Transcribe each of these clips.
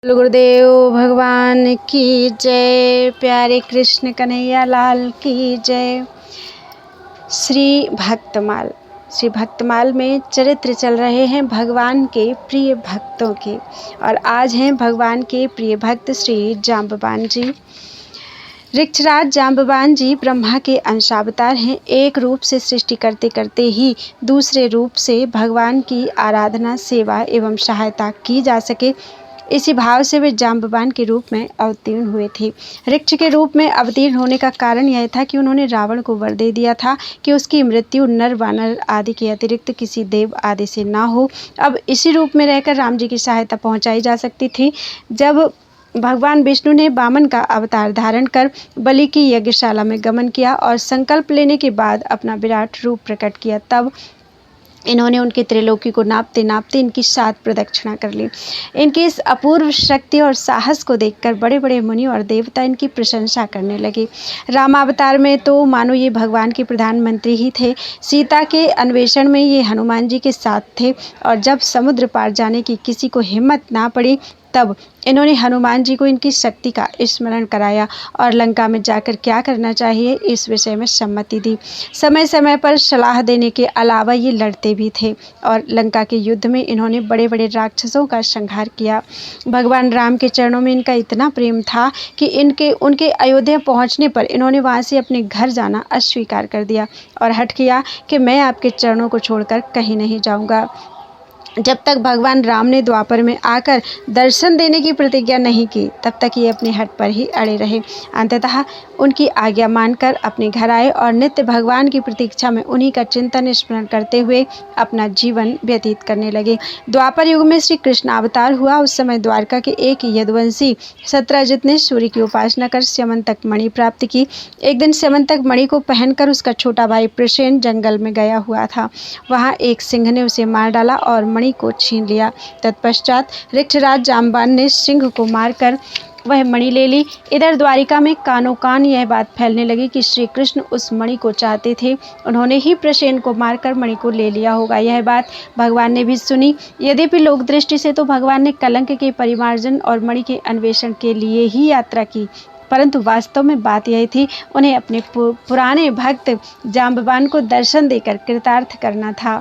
गुरुदेव भगवान की जय। प्यारे कृष्ण कन्हैया लाल की जय। श्री भक्तमाल में चरित्र चल रहे हैं भगवान के प्रिय भक्तों के, और आज हैं भगवान के प्रिय भक्त श्री जाम्बवान जी। वृक्षराज जाम्बवान जी ब्रह्मा के अंशावतार हैं। एक रूप से सृष्टि करते करते ही दूसरे रूप से भगवान की आराधना, सेवा एवं सहायता की जा सके, इसी भाव से वे जाम्बवान के रूप में अवतीर्ण हुए थे। वृक्ष के रूप में अवतीर्ण होने का कारण यह था कि उन्होंने रावण को वर दे दिया था कि उसकी मृत्यु नर वानर आदि के अतिरिक्त किसी देव आदि से ना हो। अब इसी रूप में रहकर राम जी की सहायता पहुंचाई जा सकती थी। जब भगवान विष्णु ने वामन का अवतार धारण कर बलि की यज्ञशाला में गमन किया और संकल्प लेने के बाद अपना विराट रूप प्रकट किया, तब इन्होंने उनके त्रिलोकी को नापते नापते इनकी 7 प्रदक्षिणा कर ली। इनकी इस अपूर्व शक्ति और साहस को देखकर बड़े बड़े मुनि और देवता इनकी प्रशंसा करने लगे। रामावतार में तो मानो ये भगवान के प्रधानमंत्री ही थे। सीता के अन्वेषण में ये हनुमान जी के साथ थे, और जब समुद्र पार जाने की किसी को हिम्मत ना पड़ी, तब इन्होंने हनुमान जी को इनकी शक्ति का स्मरण कराया और लंका में जाकर क्या करना चाहिए इस विषय में सम्मति दी। समय समय पर सलाह देने के अलावा ये लड़ते भी थे, और लंका के युद्ध में इन्होंने बड़े बड़े राक्षसों का संहार किया। भगवान राम के चरणों में इनका इतना प्रेम था कि उनके अयोध्या पहुंचने पर इन्होंने वहां से अपने घर जाना अस्वीकार कर दिया और हठ किया कि मैं आपके चरणों को छोड़कर कहीं नहीं जाऊंगा। जब तक भगवान राम ने द्वापर में आकर दर्शन देने की प्रतिज्ञा नहीं की, तब तक ये अपने हट पर ही अड़े रहे। अंततः उनकी आज्ञा मानकर अपने घर आए और नित्य भगवान की प्रतीक्षा में उन्हीं का चिंतन स्मरण करते हुए अपना जीवन व्यतीत करने लगे। द्वापर युग में श्री कृष्ण अवतार हुआ। उस समय द्वारका के एक यदुवंशी सत्यजित ने सूर्य की उपासना कर स्यमंतक मणि प्राप्त की। एक दिन स्यमंतक मणि को पहनकर उसका छोटा भाई प्रसेन जंगल में गया हुआ था। वहाँ एक सिंह ने उसे मार डाला और मणि को छीन लिया। तत्पश्चात वृक्षराज जाम्बवान ने सिंह को मारकर वह मणि ले ली। इधर द्वारिका में कानों कान यह बात फैलने लगी कि श्री कृष्ण उस मणि को चाहते थे। उन्होंने ही प्रसेन को मारकर मणि को ले लिया होगा। यह बात भगवान ने भी सुनी। यद्यपि लोक दृष्टि से तो भगवान ने कलंक के परिमार्जन और मणि के अन्वेषण के लिए ही यात्रा की, परंतु वास्तव में बात यही थी, उन्हें अपने पुराने भक्त जाम्बवान को दर्शन देकर कृतार्थ करना था,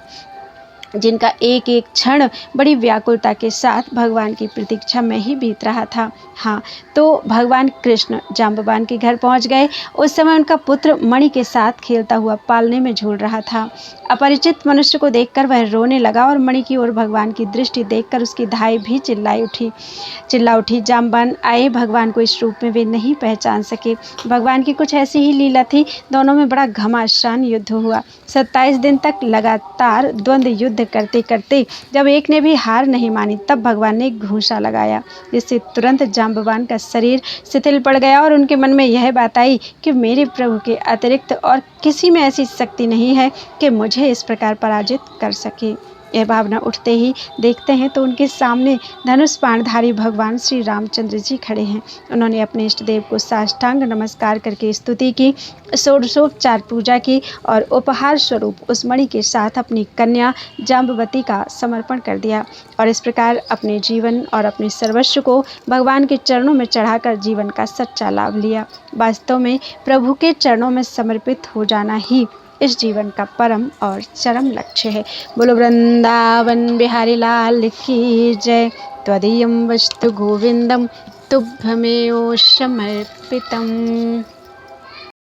जिनका एक एक क्षण बड़ी व्याकुलता के साथ भगवान की प्रतीक्षा में ही बीत रहा था। हाँ, तो भगवान कृष्ण जाम्बवान के घर पहुंच गए। उस समय उनका पुत्र मणि के साथ खेलता हुआ पालने में झूल रहा था। अपरिचित मनुष्य को देखकर वह रोने लगा और मणि की ओर भगवान की दृष्टि देखकर उसकी धाई भी चिल्ला उठी। जाम्बवान आए, भगवान को इस रूप में वे नहीं पहचान सके। भगवान की कुछ ऐसी ही लीला थी। दोनों में बड़ा घमासान युद्ध हुआ। 27 दिन तक लगातार द्वंद्व युद्ध करते करते जब एक ने भी हार नहीं मानी, तब भगवान ने एक घूंसा लगाया, जिससे तुरंत जाम्बवान का शरीर शिथिल पड़ गया और उनके मन में यह बात आई कि मेरे प्रभु के अतिरिक्त और किसी में ऐसी शक्ति नहीं है कि मुझे इस प्रकार पराजित कर सके। यह भावना उठते ही देखते हैं तो उनके सामने धनुष बाणधारी भगवान श्री रामचंद्र जी खड़े हैं। उन्होंने अपने इष्ट देव को साष्टांग नमस्कार करके स्तुति की, षोडशोपचार पूजा की और उपहार स्वरूप उस मणि के साथ अपनी कन्या जाम्बवती का समर्पण कर दिया, और इस प्रकार अपने जीवन और अपने सर्वस्व को भगवान के चरणों में चढ़ाकर जीवन का सच्चा लाभ लिया। वास्तव में प्रभु के चरणों में समर्पित हो जाना ही इस जीवन का परम और चरम लक्ष्य है। बोलो वृंदावन बिहारी लाल की जय। त्वदीयं वस्तु गोविंदम तुभ्यमेव समर्पितम्।